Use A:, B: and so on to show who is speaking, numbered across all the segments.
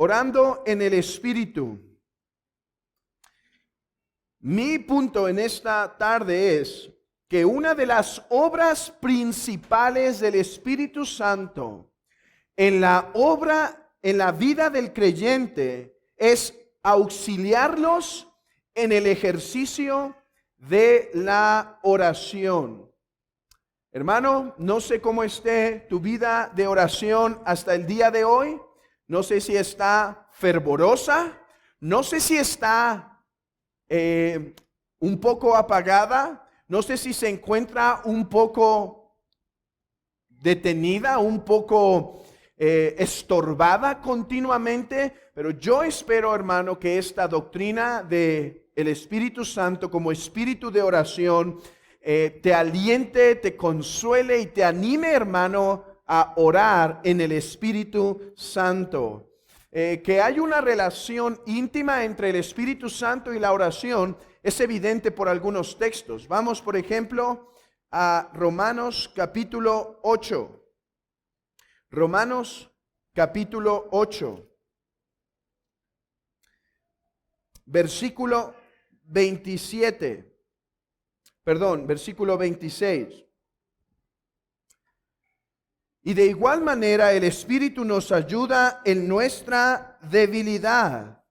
A: Orando en el Espíritu. Mi punto en esta tarde es que una de las obras principales del Espíritu Santo en la vida del creyente es auxiliarlos en el ejercicio de la oración. Hermano, no sé cómo esté tu vida de oración hasta el día de hoy. No sé si está fervorosa, no sé si está un poco apagada, no sé si se encuentra un poco detenida, un poco estorbada continuamente, pero yo espero, hermano, que esta doctrina de el Espíritu Santo como espíritu de oración te aliente, te consuele y te anime, hermano, a orar en el Espíritu Santo. Que hay una relación íntima entre el Espíritu Santo y la oración es evidente por algunos textos. Vamos, por ejemplo, a Romanos capítulo 8. Romanos capítulo 8. Versículo 27. Perdón, versículo 26. Y de igual manera el Espíritu nos ayuda en nuestra debilidad.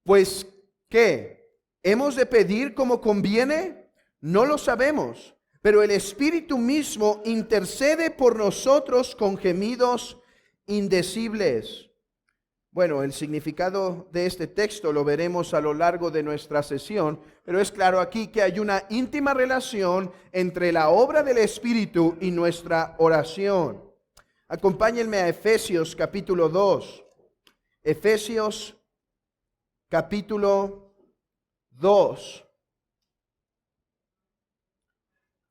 A: Pues, ¿qué? ¿Hemos de pedir como conviene? No lo sabemos, pero el Espíritu mismo intercede por nosotros con gemidos indecibles. Bueno, el significado de este texto lo veremos a lo largo de nuestra sesión, pero es claro aquí que hay una íntima relación entre la obra del Espíritu y nuestra oración. Acompáñenme a Efesios capítulo 2. Efesios capítulo 2,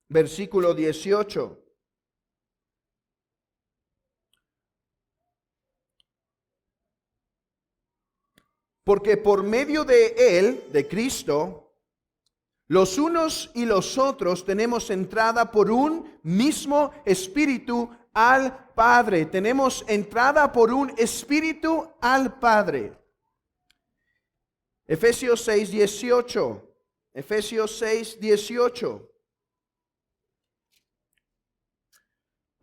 A: versículo 18. Porque por medio de Él, de Cristo, los unos y los otros tenemos entrada por un mismo Espíritu al Padre. Tenemos entrada por un Espíritu al Padre. Efesios 6:18. Efesios 6:18.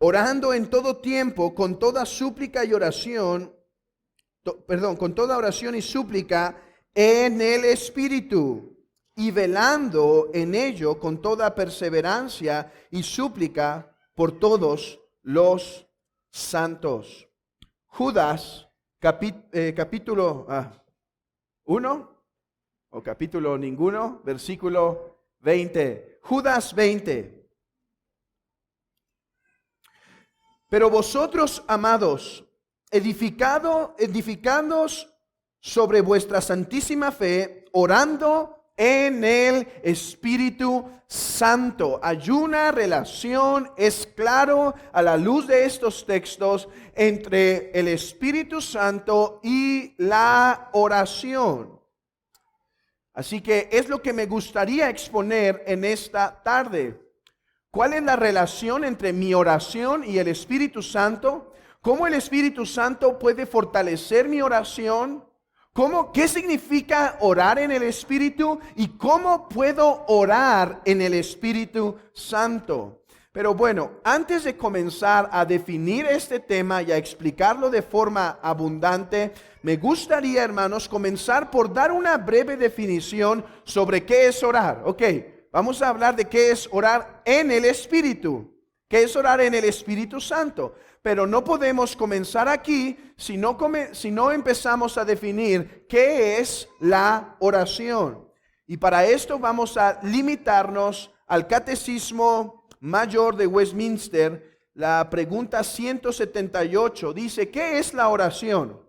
A: Orando en todo tiempo, con toda súplica y oración, con toda oración y súplica en el Espíritu, y velando en ello con toda perseverancia y súplica por todos los santos. Judas, capítulo 1, o capítulo ninguno, versículo 20. Judas 20. Pero vosotros, amados, edificándoos sobre vuestra santísima fe, orando en el Espíritu Santo. Hay una relación, es claro a la luz de estos textos, entre el Espíritu Santo y la oración. Así que es lo que me gustaría exponer en esta tarde. ¿Cuál es la relación entre mi oración y el Espíritu Santo? ¿Cómo el Espíritu Santo puede fortalecer mi oración? ¿Qué significa orar en el Espíritu? ¿Y cómo puedo orar en el Espíritu Santo? Pero bueno, antes de comenzar a definir este tema y a explicarlo de forma abundante, me gustaría, hermanos, comenzar por dar una breve definición sobre qué es orar. Ok, vamos a hablar de qué es orar en el Espíritu. ¿Qué es orar en el Espíritu Santo? Pero no podemos comenzar aquí si no empezamos a definir qué es la oración. Y para esto vamos a limitarnos al Catecismo Mayor de Westminster. La pregunta 178 dice, ¿qué es la oración?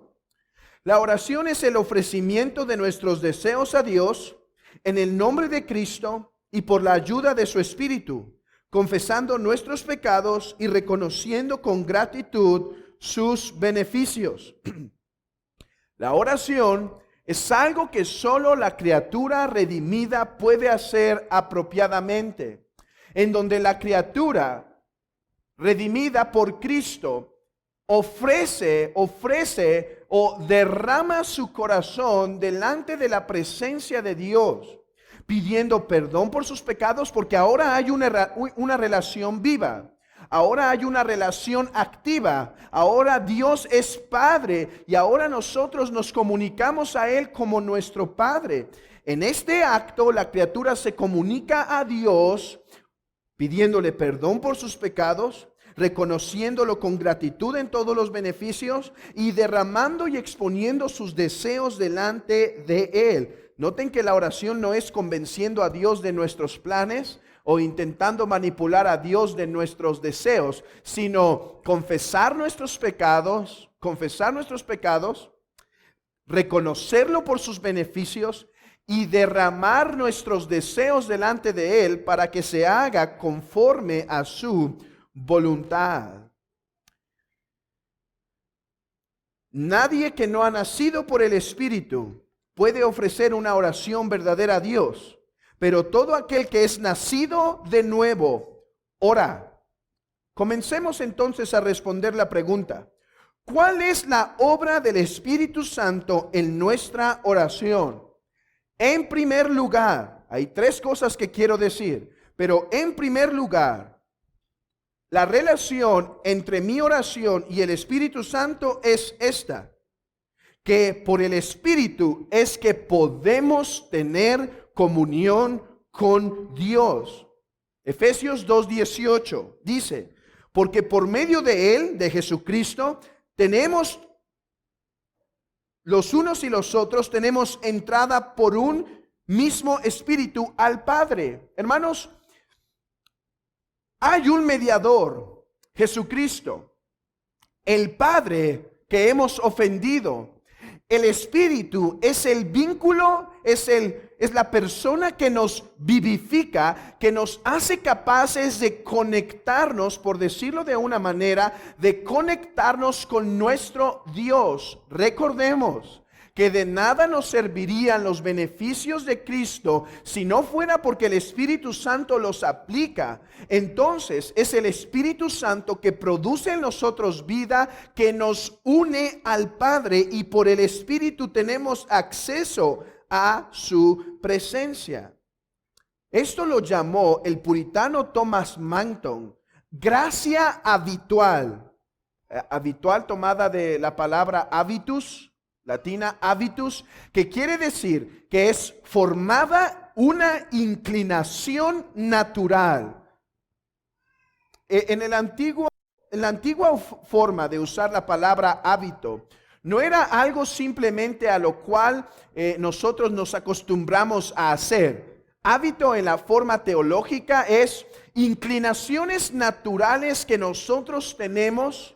A: La oración es el ofrecimiento de nuestros deseos a Dios en el nombre de Cristo y por la ayuda de su Espíritu, confesando nuestros pecados y reconociendo con gratitud sus beneficios. La oración es algo que solo la criatura redimida puede hacer apropiadamente, en donde la criatura redimida por Cristo ofrece o derrama su corazón delante de la presencia de Dios, pidiendo perdón por sus pecados, porque ahora hay una relación viva. Ahora hay una relación activa. Ahora Dios es Padre y ahora nosotros nos comunicamos a Él como nuestro Padre. En este acto la criatura se comunica a Dios pidiéndole perdón por sus pecados, reconociéndolo con gratitud en todos los beneficios y derramando y exponiendo sus deseos delante de Él. Noten que la oración no es convenciendo a Dios de nuestros planes o intentando manipular a Dios de nuestros deseos, sino confesar nuestros pecados, reconocerlo por sus beneficios y derramar nuestros deseos delante de Él para que se haga conforme a su voluntad. Nadie que no ha nacido por el Espíritu puede ofrecer una oración verdadera a Dios, pero todo aquel que es nacido de nuevo ora. Comencemos entonces a responder la pregunta: ¿cuál es la obra del Espíritu Santo en nuestra oración? En primer lugar, hay tres cosas que quiero decir, pero en primer lugar, la relación entre mi oración y el Espíritu Santo es esta: que por el Espíritu es que podemos tener comunión con Dios. Efesios 2:18 dice: porque por medio de Él, de Jesucristo, tenemos los unos y los otros, tenemos entrada por un mismo Espíritu al Padre. Hermanos, hay un mediador, Jesucristo, el Padre que hemos ofendido. El Espíritu es el vínculo, es la persona que nos vivifica, que nos hace capaces de conectarnos, por decirlo de una manera, de conectarnos con nuestro Dios. Recordemos que de nada nos servirían los beneficios de Cristo si no fuera porque el Espíritu Santo los aplica. Entonces es el Espíritu Santo que produce en nosotros vida, que nos une al Padre, y por el Espíritu tenemos acceso a su presencia. Esto lo llamó el puritano Thomas Manton gracia habitual. Habitual tomada de la palabra habitus, latina habitus, que quiere decir que es formada una inclinación natural. En la antigua forma de usar la palabra hábito, no era algo simplemente a lo cual nosotros nos acostumbramos a hacer. Hábito en la forma teológica es inclinaciones naturales que nosotros tenemos.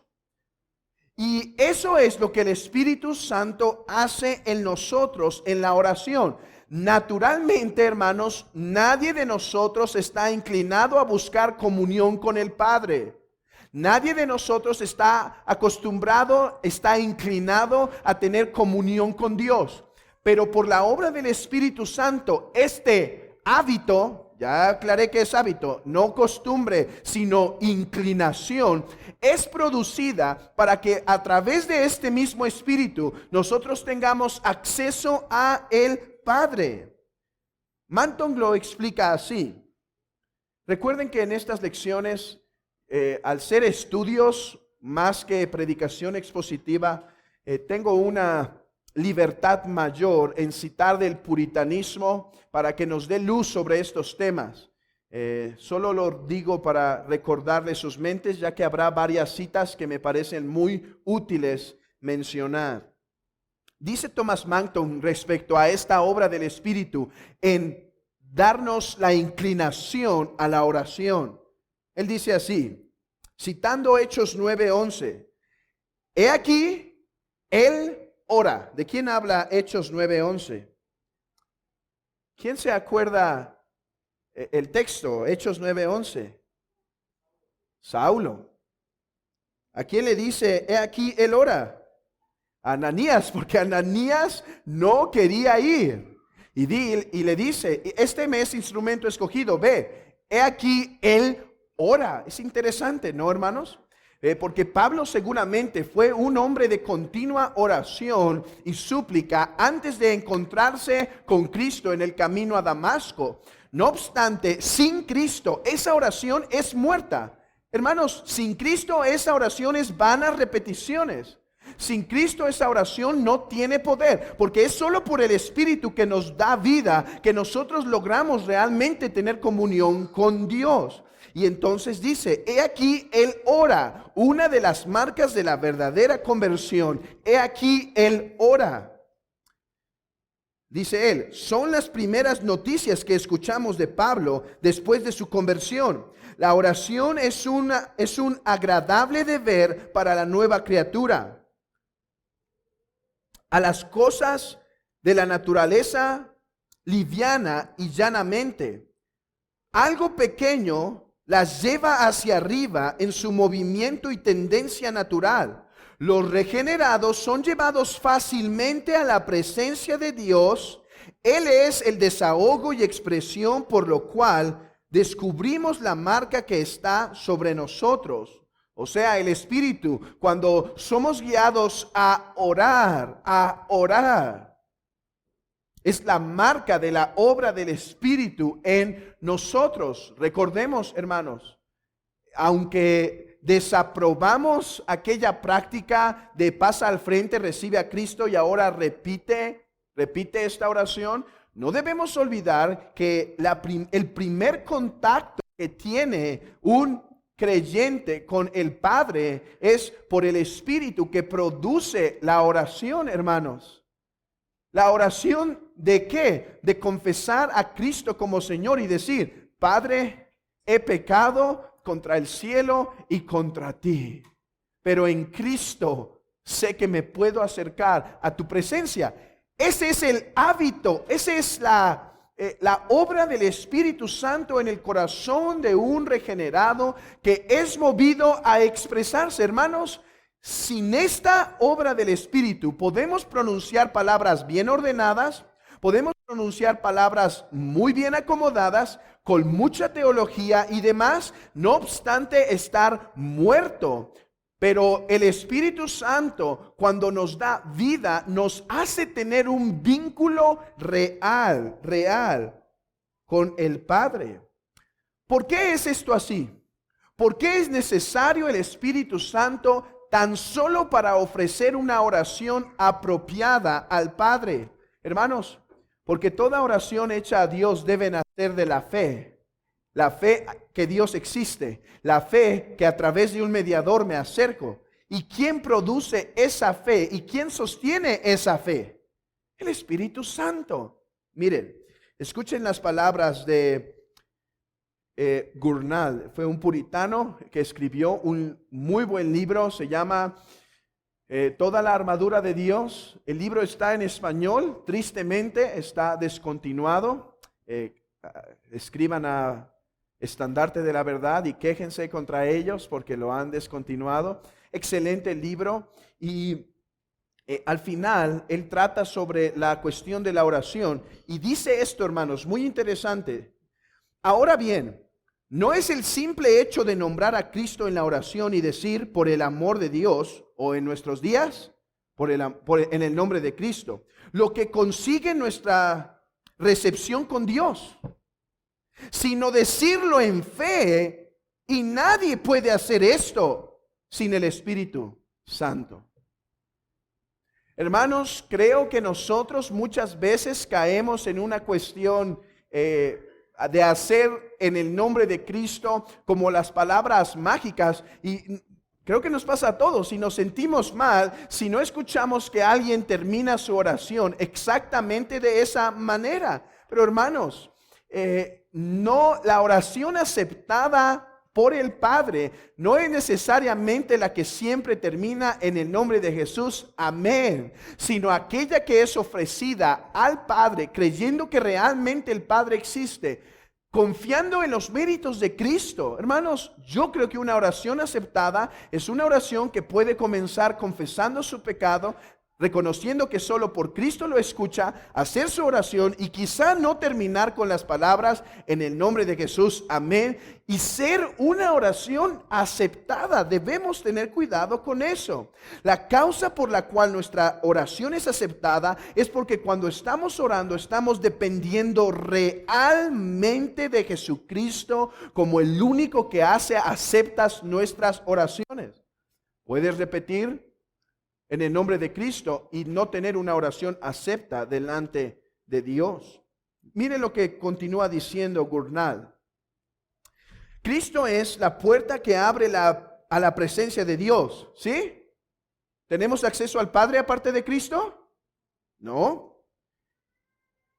A: Y eso es lo que el Espíritu Santo hace en nosotros en la oración. Naturalmente, hermanos, nadie de nosotros está inclinado a buscar comunión con el Padre. Nadie de nosotros está acostumbrado, está inclinado a tener comunión con Dios. Pero por la obra del Espíritu Santo, este hábito, ya aclaré que es hábito, no costumbre, sino inclinación, es producida para que a través de este mismo Espíritu nosotros tengamos acceso a el Padre. Manton lo explica así. Recuerden que en estas lecciones, al ser estudios más que predicación expositiva, tengo una libertad mayor en citar del puritanismo para que nos dé luz sobre estos temas. Solo lo digo para recordarle sus mentes, ya que habrá varias citas que me parecen muy útiles mencionar. Dice Thomas Manton respecto a esta obra del Espíritu en darnos la inclinación a la oración. Él dice así, citando Hechos 9:11, he aquí, Él ora. ¿De quién habla Hechos 9:11? ¿Quién se acuerda el texto, Hechos 9:11? Saulo. ¿A quién le dice, he aquí, Él ora? A Ananías, porque Ananías no quería ir. Y le dice, este me es instrumento escogido, ve, he aquí, Él ora. Es interesante, ¿no, hermanos? porque Pablo seguramente fue un hombre de continua oración y súplica antes de encontrarse con Cristo en el camino a Damasco. No obstante, sin Cristo, esa oración es muerta. Hermanos, sin Cristo esa oración es vanas repeticiones. Sin Cristo esa oración no tiene poder, porque es solo por el Espíritu que nos da vida que nosotros logramos realmente tener comunión con Dios. Y entonces dice, he aquí él ora, una de las marcas de la verdadera conversión. He aquí él ora. Dice él, son las primeras noticias que escuchamos de Pablo después de su conversión. La oración es un agradable deber para la nueva criatura. A las cosas de la naturaleza liviana y llanamente. Algo pequeño las lleva hacia arriba en su movimiento y tendencia natural. Los regenerados son llevados fácilmente a la presencia de Dios. Él es el desahogo y expresión por lo cual descubrimos la marca que está sobre nosotros. O sea, el Espíritu, cuando somos guiados a orar, es la marca de la obra del Espíritu en nosotros. Recordemos, hermanos, aunque desaprobamos aquella práctica de pasa al frente, recibe a Cristo y ahora repite esta oración, no debemos olvidar que el primer contacto que tiene un creyente con el Padre es por el Espíritu que produce la oración, hermanos. La oración ¿de qué? De confesar a Cristo como Señor y decir, Padre, he pecado contra el cielo y contra ti, pero en Cristo sé que me puedo acercar a tu presencia. Ese es el hábito, esa es la obra del Espíritu Santo en el corazón de un regenerado que es movido a expresarse, hermanos. Sin esta obra del Espíritu podemos pronunciar palabras bien ordenadas, podemos pronunciar palabras muy bien acomodadas, con mucha teología y demás, no obstante estar muerto. Pero el Espíritu Santo, cuando nos da vida, nos hace tener un vínculo real con el Padre. ¿Por qué es esto así? ¿Por qué es necesario el Espíritu Santo tan solo para ofrecer una oración apropiada al Padre? Hermanos, porque toda oración hecha a Dios debe nacer de la fe que Dios existe, la fe que a través de un mediador me acerco. ¿Y quién produce esa fe? ¿Y quién sostiene esa fe? El Espíritu Santo. Miren, escuchen las palabras de Gurnall. Fue un puritano que escribió un muy buen libro, se llama Toda la armadura de Dios. El libro está en español, tristemente está descontinuado. Escriban a Estandarte de la Verdad y quéjense contra ellos porque lo han descontinuado. Excelente libro. Y al final él trata sobre la cuestión de la oración y dice esto, hermanos, muy interesante. Ahora bien, no es el simple hecho de nombrar a Cristo en la oración y decir por el amor de Dios, o en nuestros días en el nombre de Cristo, lo que consigue nuestra recepción con Dios, sino decirlo en fe. Y nadie puede hacer esto sin el Espíritu Santo. Hermanos, creo que nosotros muchas veces caemos en una cuestión de hacer en el nombre de Cristo como las palabras mágicas, y creo que nos pasa a todos. Si nos sentimos mal, si no escuchamos que alguien termina su oración exactamente de esa manera. Pero hermanos, no, la oración aceptada por el Padre no es necesariamente la que siempre termina en el nombre de Jesús, amén, sino aquella que es ofrecida al Padre, creyendo que realmente el Padre existe, confiando en los méritos de Cristo. Hermanos, yo creo que una oración aceptada es una oración que puede comenzar confesando su pecado, reconociendo que solo por Cristo lo escucha, hacer su oración y quizá no terminar con las palabras en el nombre de Jesús, amén, y ser una oración aceptada. Debemos tener cuidado con eso. La causa por la cual nuestra oración es aceptada es porque cuando estamos orando estamos dependiendo realmente de Jesucristo como el único que aceptas nuestras oraciones. ¿Puedes repetir? En el nombre de Cristo y no tener una oración acepta delante de Dios. Miren lo que continúa diciendo Gurnall. Cristo es la puerta que abre a la presencia de Dios, ¿sí? ¿Tenemos acceso al Padre aparte de Cristo? No.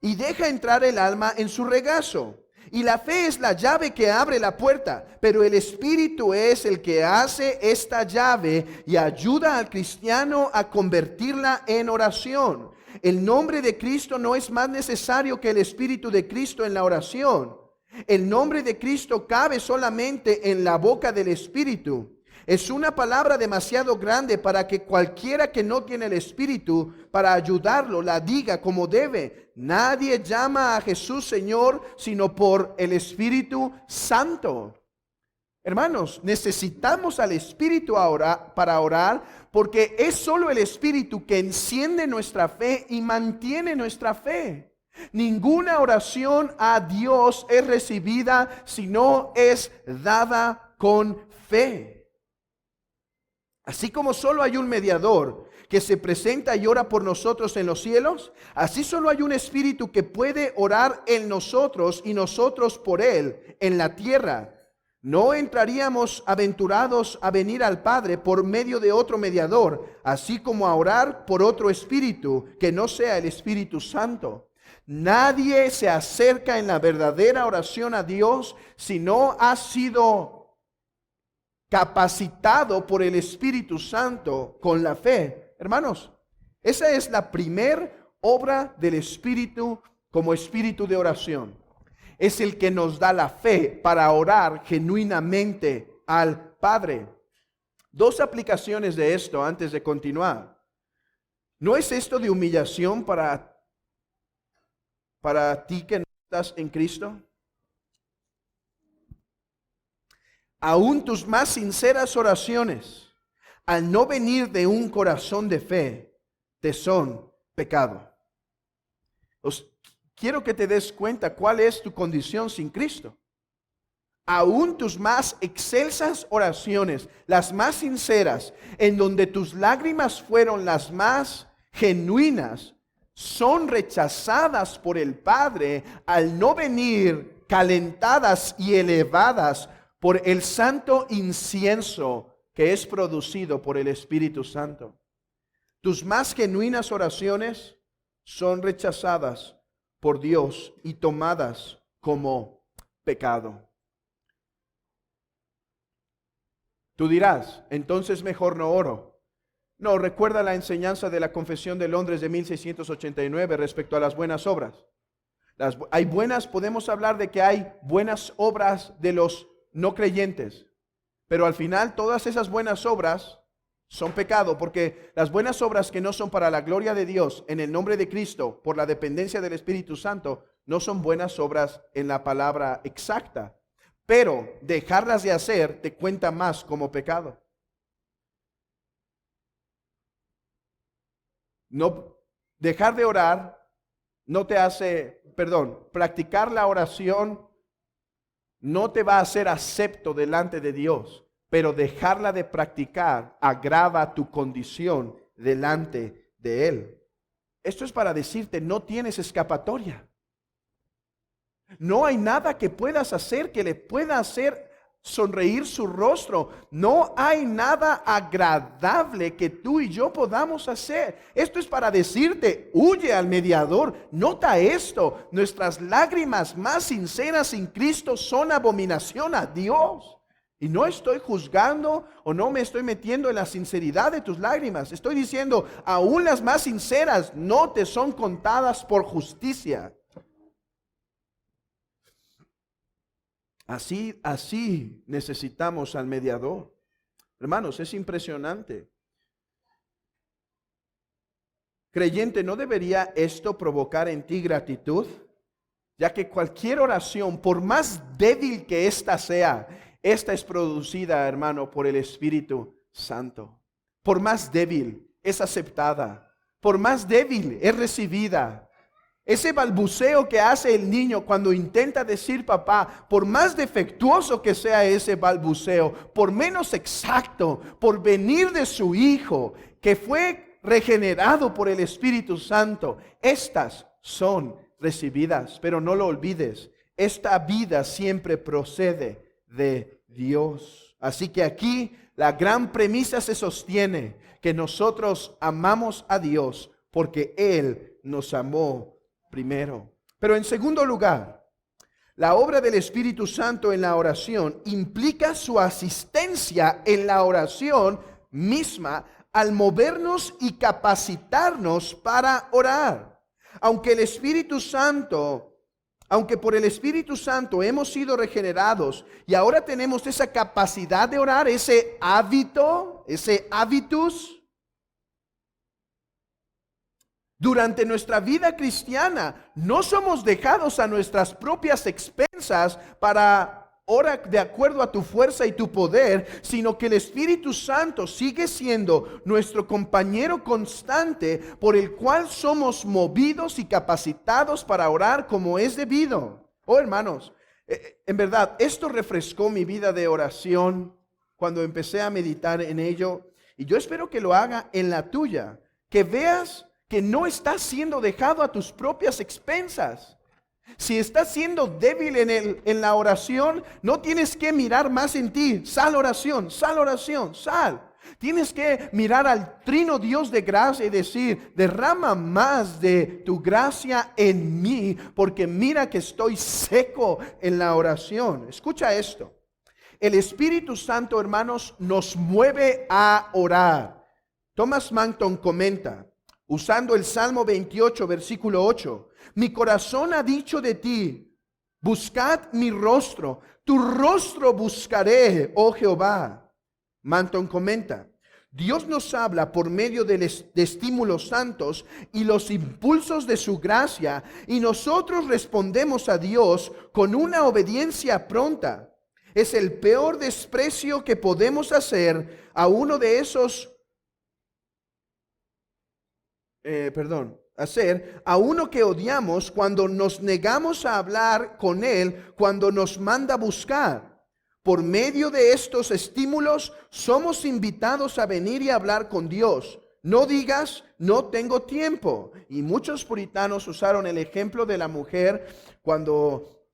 A: Y deja entrar el alma en su regazo. Y la fe es la llave que abre la puerta, pero el Espíritu es el que hace esta llave y ayuda al cristiano a convertirla en oración. El nombre de Cristo no es más necesario que el Espíritu de Cristo en la oración. El nombre de Cristo cabe solamente en la boca del Espíritu. Es una palabra demasiado grande para que cualquiera que no tiene el Espíritu para ayudarlo la diga como debe. Nadie llama a Jesús Señor sino por el Espíritu Santo. Hermanos, necesitamos al Espíritu ahora para orar, porque es solo el Espíritu que enciende nuestra fe y mantiene nuestra fe. Ninguna oración a Dios es recibida si no es dada con fe. Así como solo hay un mediador que se presenta y ora por nosotros en los cielos, así solo hay un Espíritu que puede orar en nosotros y nosotros por Él en la tierra. No entraríamos aventurados a venir al Padre por medio de otro mediador, así como a orar por otro Espíritu que no sea el Espíritu Santo. Nadie se acerca en la verdadera oración a Dios si no ha sido capacitado por el Espíritu Santo con la fe. Hermanos, esa es la primer obra del Espíritu como espíritu de oración. Es el que nos da la fe para orar genuinamente al Padre. Dos aplicaciones de esto antes de continuar. ¿No es esto de humillación para ti que no estás en Cristo? Aún tus más sinceras oraciones, al no venir de un corazón de fe, te son pecado. Quiero que te des cuenta cuál es tu condición sin Cristo. Aún tus más excelsas oraciones, las más sinceras, en donde tus lágrimas fueron las más genuinas, son rechazadas por el Padre al no venir calentadas y elevadas por el santo incienso que es producido por el Espíritu Santo. Tus más genuinas oraciones son rechazadas por Dios y tomadas como pecado. Tú dirás, entonces mejor no oro. No, recuerda la enseñanza de la Confesión de Londres de 1689 respecto a las buenas obras. Podemos hablar de que hay buenas obras de los no creyentes, pero al final todas esas buenas obras son pecado, porque las buenas obras que no son para la gloria de Dios en el nombre de Cristo, por la dependencia del Espíritu Santo, no son buenas obras en la palabra exacta, pero dejarlas de hacer te cuenta más como pecado. No, dejar de orar no te hace, practicar la oración no te va a hacer acepto delante de Dios, pero dejarla de practicar agrava tu condición delante de Él. Esto es para decirte, no tienes escapatoria. No hay nada que puedas hacer que le pueda hacer sonreír su rostro. No hay nada agradable que tú y yo podamos hacer. Esto es para decirte, huye al mediador. Nota esto, nuestras lágrimas más sinceras en Cristo son abominación a Dios. Y no estoy juzgando o no me estoy metiendo en la sinceridad de tus lágrimas. Estoy diciendo, aún las más sinceras no te son contadas por justicia. Así necesitamos al mediador. Hermanos, es impresionante. Creyente, ¿no debería esto provocar en ti gratitud? Ya que cualquier oración, por más débil que ésta sea, esta es producida, hermano, por el Espíritu Santo. Por más débil, es aceptada. Por más débil, es recibida. Ese balbuceo que hace el niño cuando intenta decir papá, por más defectuoso que sea ese balbuceo, por menos exacto, por venir de su hijo, que fue regenerado por el Espíritu Santo, estas son recibidas. Pero no lo olvides, esta vida siempre procede de Dios. Así que aquí la gran premisa se sostiene, que nosotros amamos a Dios porque Él nos amó primero. Pero en segundo lugar, la obra del Espíritu Santo en la oración implica su asistencia en la oración misma al movernos y capacitarnos para orar. Aunque por el Espíritu Santo hemos sido regenerados y ahora tenemos esa capacidad de orar, ese hábito, ese hábitus, durante nuestra vida cristiana no somos dejados a nuestras propias expensas para orar de acuerdo a tu fuerza y tu poder, sino que el Espíritu Santo sigue siendo nuestro compañero constante por el cual somos movidos y capacitados para orar como es debido. Oh, hermanos, en verdad, esto refrescó mi vida de oración cuando empecé a meditar en ello, y yo espero que lo haga en la tuya, que veas que no estás siendo dejado a tus propias expensas. Si estás siendo débil en la oración, no tienes que mirar más en ti. Sal oración, sal. Tienes que mirar al trino Dios de gracia y decir, derrama más de tu gracia en mí, porque mira que estoy seco en la oración. Escucha esto. El Espíritu Santo, hermanos, nos mueve a orar. Thomas Manton comenta, usando el Salmo 28, versículo 8, mi corazón ha dicho de ti, buscad mi rostro, tu rostro buscaré, oh Jehová. Manton comenta, Dios nos habla por medio de estímulos santos y los impulsos de su gracia, y nosotros respondemos a Dios con una obediencia pronta. Es el peor desprecio que podemos hacer a uno de esos a uno que odiamos cuando nos negamos a hablar con Él, cuando nos manda a buscar. Por medio de estos estímulos somos invitados a venir y hablar con Dios. No digas, no tengo tiempo. Y muchos puritanos usaron el ejemplo de la mujer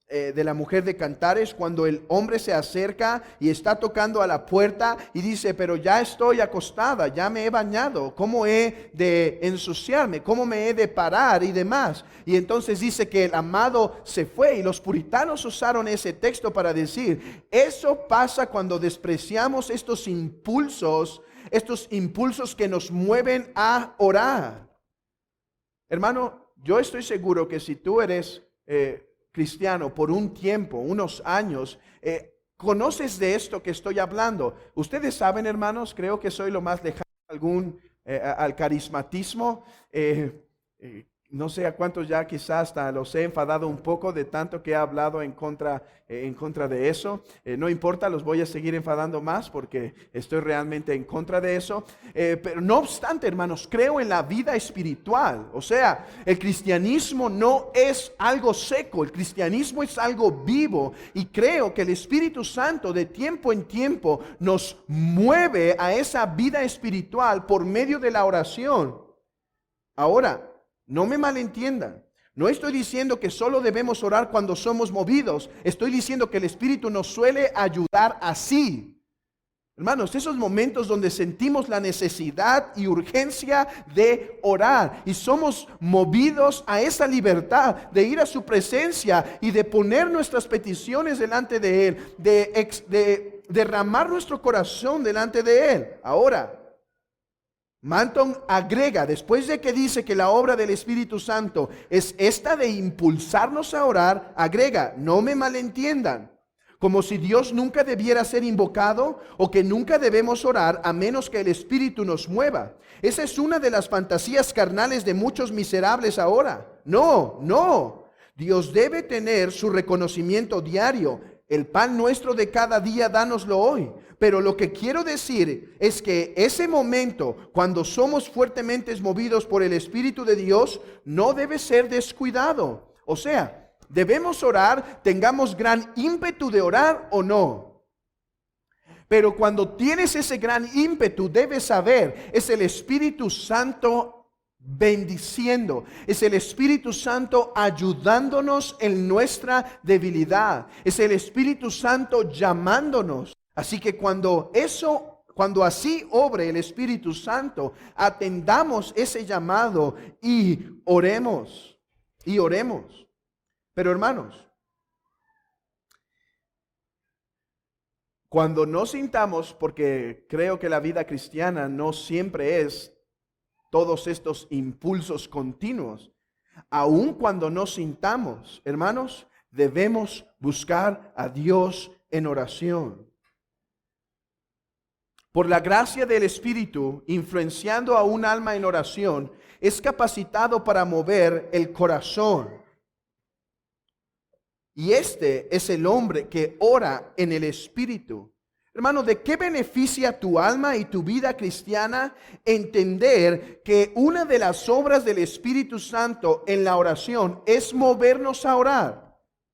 A: de la mujer de Cantares, cuando el hombre se acerca y está tocando a la puerta y dice, pero ya estoy acostada, ya me he bañado, ¿cómo he de ensuciarme? ¿Cómo me he de parar y demás? Y entonces dice que el amado se fue, y los puritanos usaron ese texto para decir, eso pasa cuando despreciamos estos impulsos que nos mueven a orar. Hermano, yo estoy seguro que si tú eres cristiano por un tiempo, unos años, conoces de esto que estoy hablando. Ustedes saben, hermanos, creo que soy lo más lejano al carismatismo. No sé a cuántos ya quizás hasta los he enfadado un poco de tanto que he hablado en contra de eso. No importa, los voy a seguir enfadando más porque estoy realmente en contra de eso. Pero no obstante, hermanos, creo en la vida espiritual. O sea, el cristianismo no es algo seco, el cristianismo es algo vivo. Y creo que el Espíritu Santo de tiempo en tiempo nos mueve a esa vida espiritual por medio de la oración. Ahora, no me malentiendan. No estoy diciendo que solo debemos orar cuando somos movidos. Estoy diciendo que el Espíritu nos suele ayudar así. Hermanos, esos momentos donde sentimos la necesidad y urgencia de orar y somos movidos a esa libertad de ir a su presencia y de poner nuestras peticiones delante de Él, de derramar nuestro corazón delante de Él. Ahora, Manton agrega, después de que dice que la obra del Espíritu Santo es esta de impulsarnos a orar, agrega, no me malentiendan. como si Dios nunca debiera ser invocado o que nunca debemos orar a menos que el Espíritu nos mueva. Esa es una de las fantasías carnales de muchos miserables ahora. No, no. Dios debe tener su reconocimiento diario. El pan nuestro de cada día, dánoslo hoy. Pero lo que quiero decir es que ese momento, cuando somos fuertemente movidos por el Espíritu de Dios, no debe ser descuidado. O sea, debemos orar, tengamos gran ímpetu de orar o no. Pero cuando tienes ese gran ímpetu, debes saber, es el Espíritu Santo bendiciendo, es el Espíritu Santo ayudándonos en nuestra debilidad, es el Espíritu Santo llamándonos. Así que cuando así obre el Espíritu Santo, atendamos ese llamado y oremos, y oremos. Pero hermanos, cuando no sintamos, porque creo que la vida cristiana no siempre es todos estos impulsos continuos, aun cuando no sintamos, hermanos, debemos buscar a Dios en oración. Por la gracia del Espíritu, influenciando a un alma en oración, es capacitado para mover el corazón. Y este es el hombre que ora en el Espíritu. Hermano, ¿de qué beneficia tu alma y tu vida cristiana entender que una de las obras del Espíritu Santo en la oración es movernos a orar?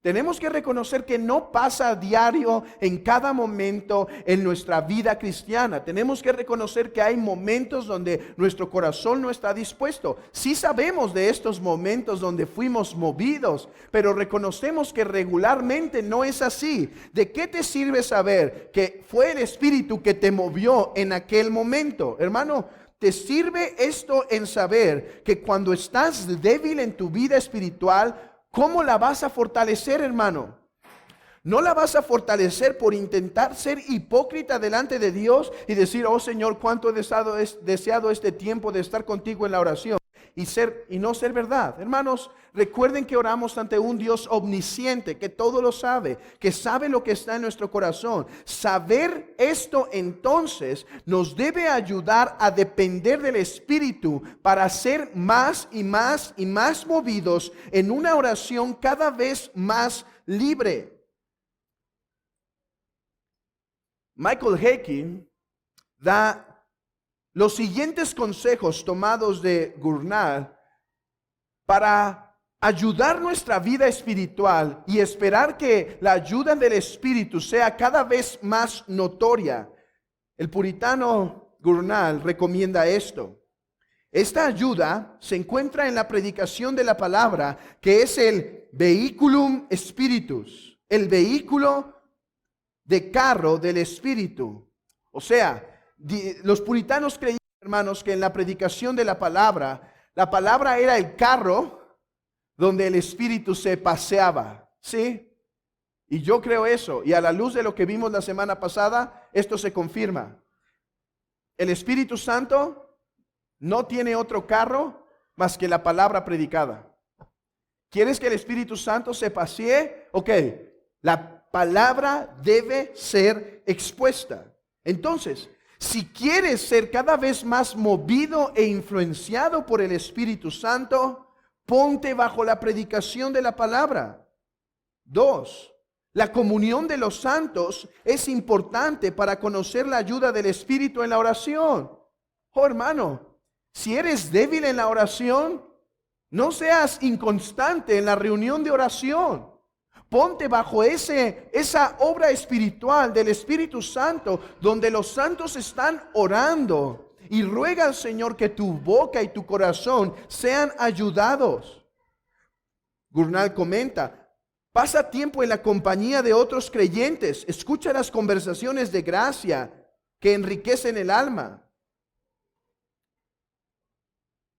A: Tenemos que reconocer que no pasa a diario en cada momento en nuestra vida cristiana. Tenemos que reconocer que hay momentos donde nuestro corazón no está dispuesto. Sí sabemos de estos momentos donde fuimos movidos, pero reconocemos que regularmente no es así. ¿De qué te sirve saber que fue el Espíritu que te movió en aquel momento? Hermano, ¿te sirve esto en saber que cuando estás débil en tu vida espiritual, ¿cómo la vas a fortalecer, hermano? No la vas a fortalecer por intentar ser hipócrita delante de Dios y decir, oh Señor, cuánto he deseado este tiempo de estar contigo en la oración y no ser verdad. Hermanos, recuerden que oramos ante un Dios omnisciente, que todo lo sabe, que sabe lo que está en nuestro corazón. Saber esto entonces nos debe ayudar a depender del Espíritu para ser más y más y más movidos en una oración cada vez más libre. Michael Haykin da los siguientes consejos tomados de Gurnall para ayudar nuestra vida espiritual y esperar que la ayuda del Espíritu sea cada vez más notoria. El puritano Gurnall recomienda esto. Esta ayuda se encuentra en la predicación de la palabra, que es el vehiculum spiritus, el vehículo de carro del Espíritu. O sea, los puritanos creían, hermanos, que en la predicación de la palabra era el carro donde el Espíritu se paseaba, ¿sí? Y yo creo eso, y a la luz de lo que vimos la semana pasada, esto se confirma. El Espíritu Santo no tiene otro carro más que la palabra predicada. ¿Quieres que el Espíritu Santo se pasee? Ok, la palabra debe ser expuesta. Entonces, si quieres ser cada vez más movido e influenciado por el Espíritu Santo, ponte bajo la predicación de la palabra. 2. La comunión de los santos es importante para conocer la ayuda del Espíritu en la oración. Oh, hermano, si eres débil en la oración, no seas inconstante en la reunión de oración. Ponte bajo esa obra espiritual del Espíritu Santo, donde los santos están orando, y ruega al Señor que tu boca y tu corazón sean ayudados. Gurnall comenta, pasa tiempo en la compañía de otros creyentes, escucha las conversaciones de gracia que enriquecen el alma.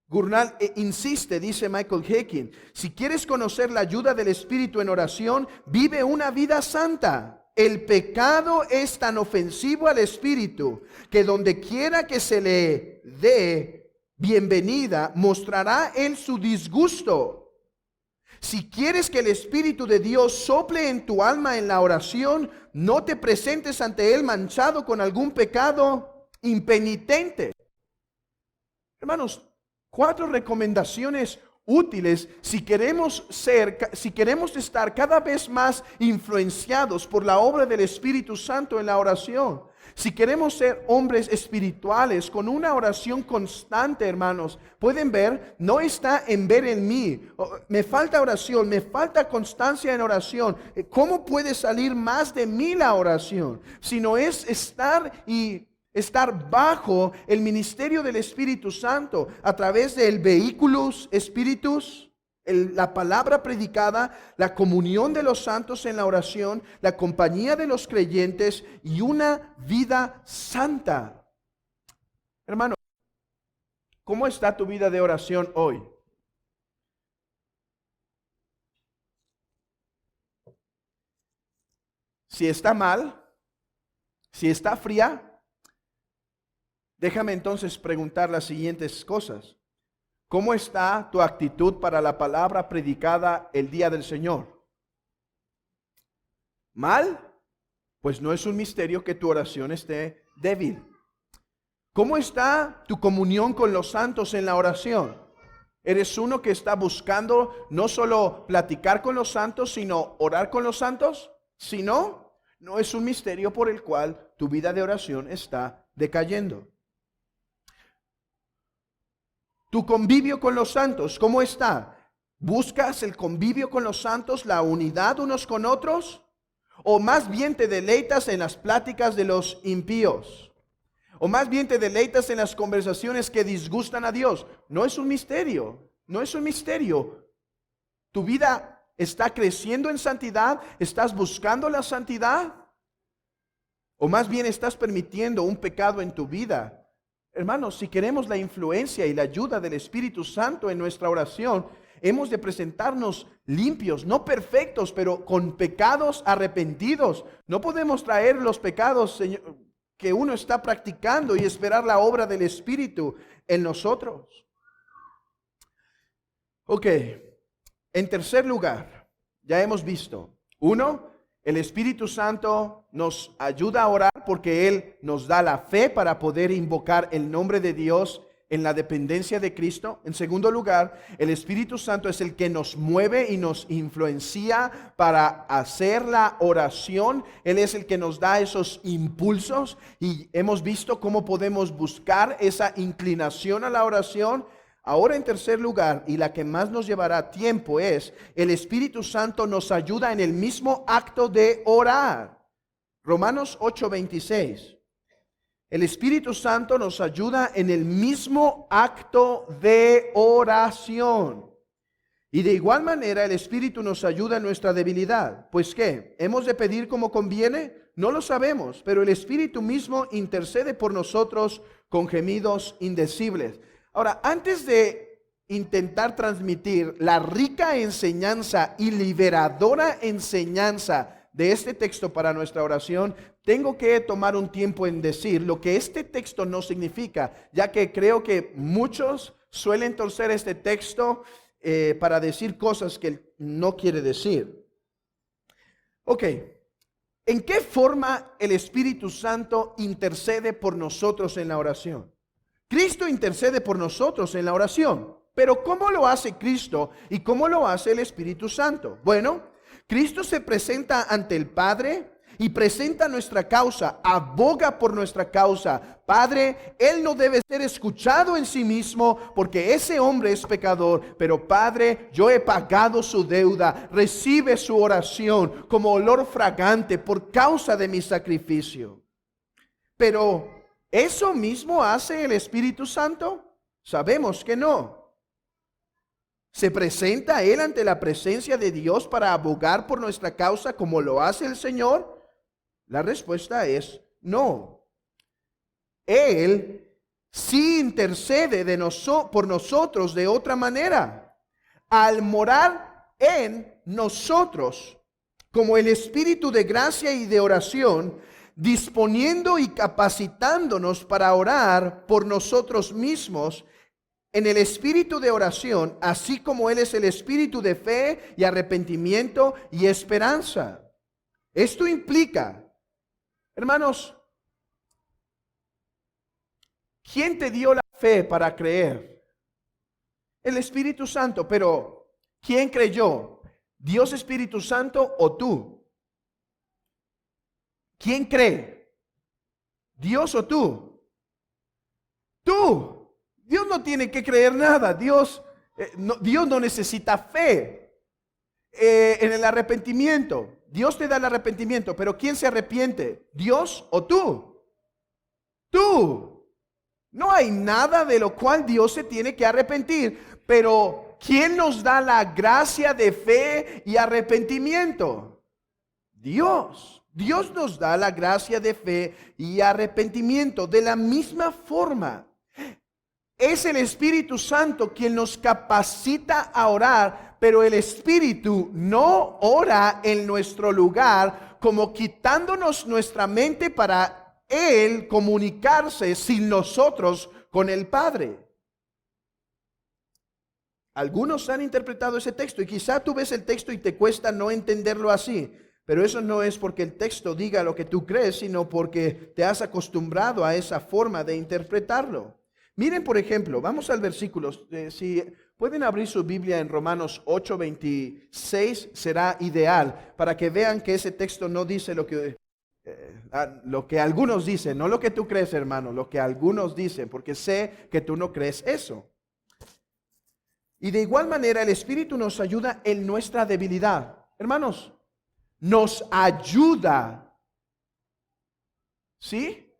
A: Gurnall insiste, dice Michael Haykin, si quieres conocer la ayuda del Espíritu en oración, vive una vida santa. El pecado es tan ofensivo al Espíritu que donde quiera que se le dé bienvenida, mostrará él su disgusto. Si quieres que el Espíritu de Dios sople en tu alma en la oración, no te presentes ante Él manchado con algún pecado impenitente. Hermanos, 4 recomendaciones útiles si queremos estar cada vez más influenciados por la obra del Espíritu Santo en la oración. Si queremos ser hombres espirituales con una oración constante, hermanos, pueden ver, no está en ver en mí. Me falta oración, me falta constancia en oración. ¿Cómo puede salir más de mí la oración? Sino es estar bajo el ministerio del Espíritu Santo a través del vehículos espíritus, la palabra predicada, la comunión de los santos en la oración, la compañía de los creyentes y una vida santa. Hermano, ¿cómo está tu vida de oración hoy? Si está mal, si está fría, déjame entonces preguntar las siguientes cosas. ¿Cómo está tu actitud para la palabra predicada el día del Señor? ¿Mal? Pues no es un misterio que tu oración esté débil. ¿Cómo está tu comunión con los santos en la oración? ¿Eres uno que está buscando no solo platicar con los santos, sino orar con los santos? Si no, no es un misterio por el cual tu vida de oración está decayendo. Tu convivio con los santos, ¿cómo está? ¿Buscas el convivio con los santos, la unidad unos con otros? ¿O más bien te deleitas en las pláticas de los impíos? ¿O más bien te deleitas en las conversaciones que disgustan a Dios? No es un misterio, no es un misterio. ¿Tu vida está creciendo en santidad? ¿Estás buscando la santidad? ¿O más bien estás permitiendo un pecado en tu vida? Hermanos, si queremos la influencia y la ayuda del Espíritu Santo en nuestra oración, hemos de presentarnos limpios, no perfectos, pero con pecados arrepentidos. No podemos traer los pecados, Señor, que uno está practicando y esperar la obra del Espíritu en nosotros. Ok, en tercer lugar, ya hemos visto, 1, el Espíritu Santo nos ayuda a orar porque Él nos da la fe para poder invocar el nombre de Dios en la dependencia de Cristo. En segundo lugar, el Espíritu Santo es el que nos mueve y nos influencia para hacer la oración. Él es el que nos da esos impulsos y hemos visto cómo podemos buscar esa inclinación a la oración. Ahora, en tercer lugar, y la que más nos llevará tiempo, es el Espíritu Santo nos ayuda en el mismo acto de orar. Romanos 8:26. El Espíritu Santo nos ayuda en el mismo acto de oración. Y de igual manera el Espíritu nos ayuda en nuestra debilidad. Pues ¿qué? ¿Hemos de pedir como conviene? No lo sabemos, pero el Espíritu mismo intercede por nosotros con gemidos indecibles. Ahora, antes de intentar transmitir la rica enseñanza y liberadora enseñanza de este texto para nuestra oración, tengo que tomar un tiempo en decir lo que este texto no significa, ya que creo que muchos suelen torcer este texto para decir cosas que él no quiere decir. Ok, ¿en qué forma el Espíritu Santo intercede por nosotros en la oración? Cristo intercede por nosotros en la oración, pero ¿cómo lo hace Cristo y cómo lo hace el Espíritu Santo? Bueno, Cristo se presenta ante el Padre y presenta nuestra causa, aboga por nuestra causa. Padre, Él no debe ser escuchado en sí mismo porque ese hombre es pecador, pero Padre, yo he pagado su deuda, recibe su oración como olor fragante por causa de mi sacrificio. Pero ¿eso mismo hace el Espíritu Santo? Sabemos que no. ¿Se presenta Él ante la presencia de Dios para abogar por nuestra causa como lo hace el Señor? La respuesta es no. Él sí intercede por nosotros de otra manera. Al morar en nosotros como el Espíritu de gracia y de oración, disponiendo y capacitándonos para orar por nosotros mismos en el espíritu de oración, así como Él es el espíritu de fe y arrepentimiento y esperanza. Esto implica, hermanos, ¿quién te dio la fe para creer? El Espíritu Santo, pero ¿quién creyó? ¿Dios Espíritu Santo o tú? ¿Quién cree? ¿Dios o tú? Tú. Dios no tiene que creer nada. Dios no necesita fe en el arrepentimiento. Dios te da el arrepentimiento, pero ¿quién se arrepiente? ¿Dios o tú? Tú. No hay nada de lo cual Dios se tiene que arrepentir, pero ¿quién nos da la gracia de fe y arrepentimiento? Dios. Dios nos da la gracia de fe y arrepentimiento. De la misma forma, es el Espíritu Santo quien nos capacita a orar, pero el Espíritu no ora en nuestro lugar, como quitándonos nuestra mente para Él comunicarse sin nosotros con el Padre. Algunos han interpretado ese texto y quizá tú ves el texto y te cuesta no entenderlo así. Pero eso no es porque el texto diga lo que tú crees, sino porque te has acostumbrado a esa forma de interpretarlo. Miren, por ejemplo, vamos al versículo. Si pueden abrir su Biblia en Romanos 8:26, será ideal para que vean que ese texto no dice lo que algunos dicen, no lo que tú crees, hermano, lo que algunos dicen, porque sé que tú no crees eso. Y de igual manera el Espíritu nos ayuda en nuestra debilidad. Hermanos, nos ayuda. ¿Sí?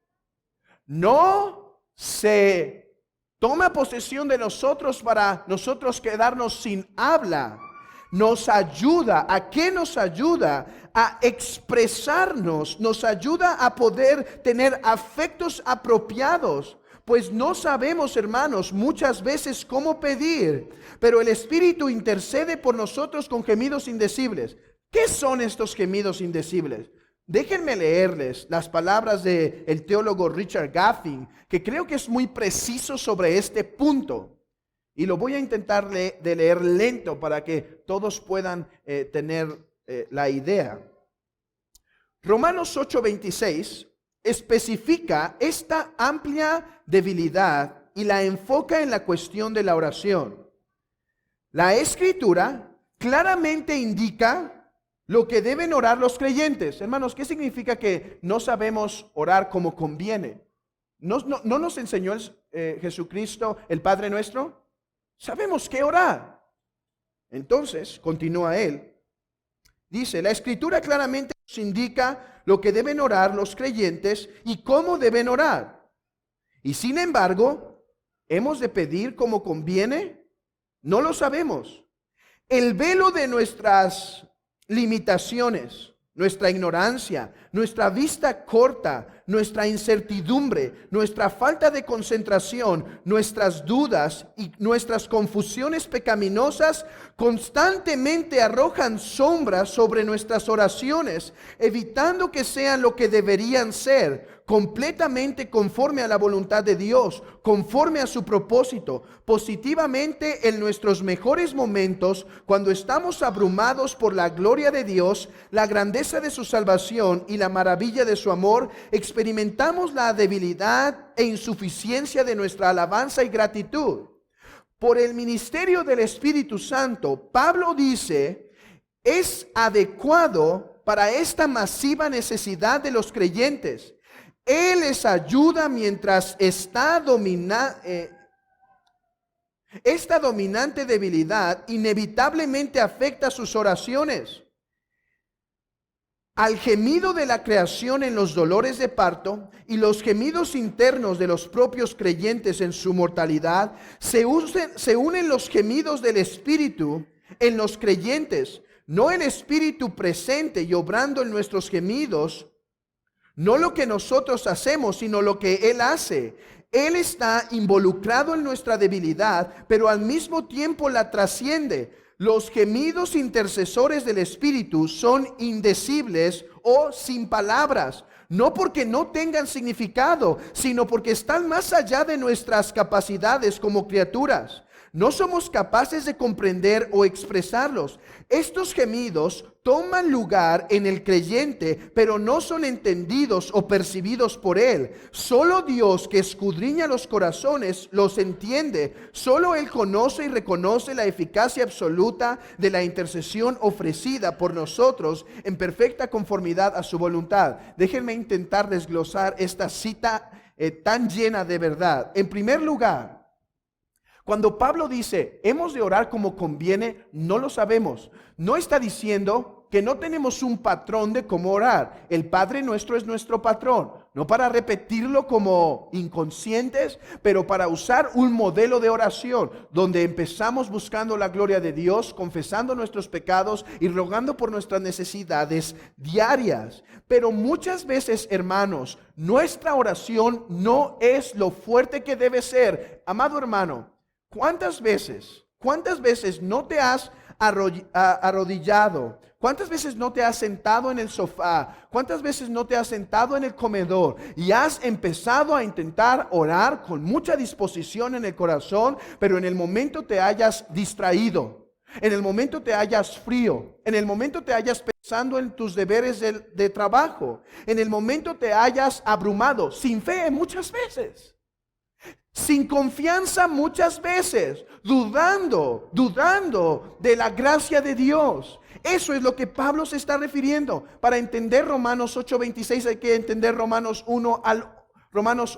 A: No se toma posesión de nosotros para nosotros quedarnos sin habla. Nos ayuda. ¿A qué nos ayuda? A expresarnos. Nos ayuda a poder tener afectos apropiados. Pues no sabemos, hermanos, muchas veces cómo pedir, pero el Espíritu intercede por nosotros con gemidos indecibles. ¿Qué son estos gemidos indecibles? Déjenme leerles las palabras del teólogo Richard Gaffin, que creo que es muy preciso sobre este punto. Y lo voy a intentar de leer lento para que todos puedan tener la idea. Romanos 8:26 especifica esta amplia debilidad y la enfoca en la cuestión de la oración. La Escritura claramente indica lo que deben orar los creyentes. Hermanos, ¿qué significa que no sabemos orar como conviene? ¿No nos enseñó Jesucristo, el Padre nuestro? Sabemos qué orar. Entonces, continúa él. Dice, la Escritura claramente nos indica lo que deben orar los creyentes y cómo deben orar. Y sin embargo, ¿hemos de pedir como conviene? No lo sabemos. El velo de nuestras limitaciones, nuestra ignorancia, nuestra vista corta, nuestra incertidumbre, nuestra falta de concentración, nuestras dudas y nuestras confusiones pecaminosas constantemente arrojan sombras sobre nuestras oraciones, evitando que sean lo que deberían ser, completamente conforme a la voluntad de Dios, conforme a su propósito, positivamente en nuestros mejores momentos, cuando estamos abrumados por la gloria de Dios, la grandeza de su salvación y la maravilla de su amor, experimentamos la debilidad e insuficiencia de nuestra alabanza y gratitud. Por el ministerio del Espíritu Santo, Pablo dice, es adecuado para esta masiva necesidad de los creyentes. Él les ayuda mientras esta dominante debilidad inevitablemente afecta sus oraciones. Al gemido de la creación en los dolores de parto y los gemidos internos de los propios creyentes en su mortalidad, se unen los gemidos del Espíritu en los creyentes, no el Espíritu presente y obrando en nuestros gemidos, no lo que nosotros hacemos, sino lo que Él hace. Él está involucrado en nuestra debilidad, pero al mismo tiempo la trasciende. Los gemidos intercesores del Espíritu son indecibles o sin palabras, no porque no tengan significado, sino porque están más allá de nuestras capacidades como criaturas. No somos capaces de comprender o expresarlos. Estos gemidos toman lugar en el creyente, pero no son entendidos o percibidos por él. Solo Dios, que escudriña los corazones, los entiende. Solo Él conoce y reconoce la eficacia absoluta de la intercesión ofrecida por nosotros en perfecta conformidad a su voluntad. Déjenme intentar desglosar esta cita tan llena de verdad. En primer lugar, cuando Pablo dice, hemos de orar como conviene, no lo sabemos. No está diciendo que no tenemos un patrón de cómo orar. El Padre nuestro es nuestro patrón. No para repetirlo como inconscientes, pero para usar un modelo de oración, donde empezamos buscando la gloria de Dios, confesando nuestros pecados y rogando por nuestras necesidades diarias. Pero muchas veces, hermanos, nuestra oración no es lo fuerte que debe ser. Amado hermano, ¿cuántas veces no te has arrodillado? ¿Cuántas veces no te has sentado en el sofá? ¿Cuántas veces no te has sentado en el comedor y has empezado a intentar orar con mucha disposición en el corazón, pero en el momento te hayas distraído, en el momento te hayas frío, en el momento te hayas pensando en tus deberes de trabajo, en el momento te hayas abrumado, sin fe muchas veces? Sin confianza muchas veces, dudando de la gracia de Dios. Eso es lo que Pablo se está refiriendo. Para entender Romanos 8:26 hay que entender Romanos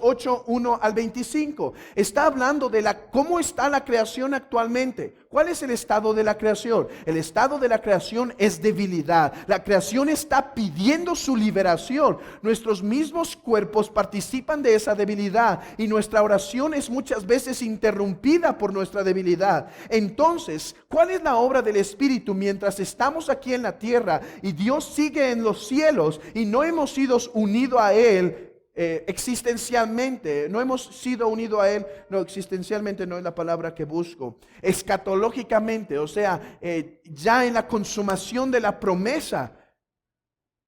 A: 8, 1 al 25. Está hablando de cómo está la creación actualmente. ¿Cuál es el estado de la creación? El estado de la creación es debilidad. La creación está pidiendo su liberación. Nuestros mismos cuerpos participan de esa debilidad y nuestra oración es muchas veces interrumpida por nuestra debilidad. Entonces, ¿cuál es la obra del Espíritu mientras estamos aquí en la tierra y Dios sigue en los cielos y no hemos sido unidos a Él? Existencialmente, no hemos sido unidos a Él. No, existencialmente no es la palabra que busco. Escatológicamente, o sea, ya en la consumación de la promesa.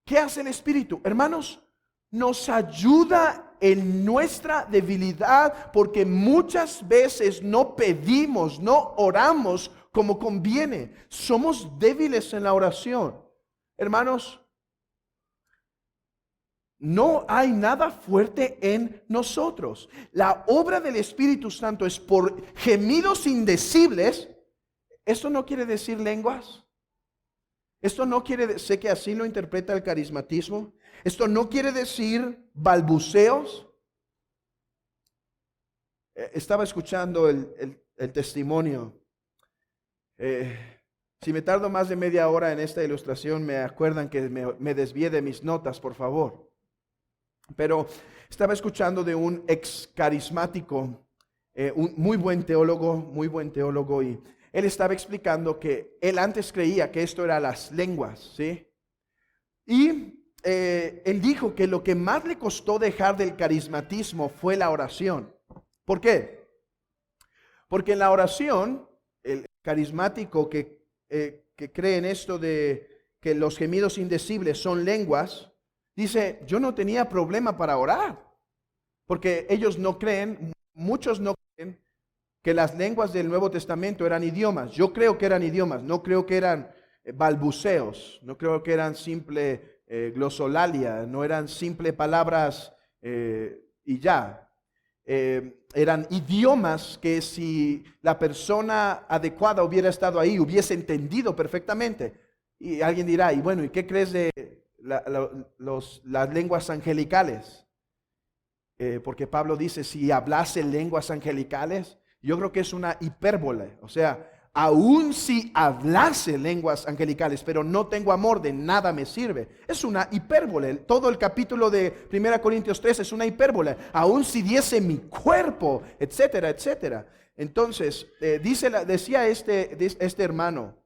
A: ¿Qué hace el Espíritu? Hermanos, nos ayuda en nuestra debilidad, porque muchas veces no pedimos, no oramos como conviene. Somos débiles en la oración. Hermanos, no hay nada fuerte en nosotros. La obra del Espíritu Santo es por gemidos indecibles. Esto no quiere decir lenguas. Esto no quiere decir, sé que así lo interpreta el carismatismo. Esto no quiere decir balbuceos. Estaba escuchando el testimonio. Si me tardo más de media hora en esta ilustración, me acuerdan que me desvié de mis notas, por favor. Pero estaba escuchando de un ex carismático, un muy buen teólogo, y él estaba explicando que él antes creía que esto era las lenguas, ¿sí? Y él dijo que lo que más le costó dejar del carismatismo fue la oración. ¿Por qué? Porque en la oración, el carismático que cree en esto de que los gemidos indecibles son lenguas, dice, yo no tenía problema para orar, porque ellos no creen, muchos no creen que las lenguas del Nuevo Testamento eran idiomas. Yo creo que eran idiomas, no creo que eran balbuceos, no creo que eran simple glosolalia, no eran simple palabras y ya. Eran idiomas que si la persona adecuada hubiera estado ahí, hubiese entendido perfectamente. Y alguien dirá, y bueno, ¿y qué crees de las lenguas angelicales? Porque Pablo dice, si hablase lenguas angelicales, yo creo que es una hipérbole. O sea, aun si hablase lenguas angelicales, pero no tengo amor, de nada me sirve. Es una hipérbole. Todo el capítulo de 1 Corintios 3 es una hipérbole. Aun si diese mi cuerpo, etcétera, etcétera. Entonces, decía este hermano,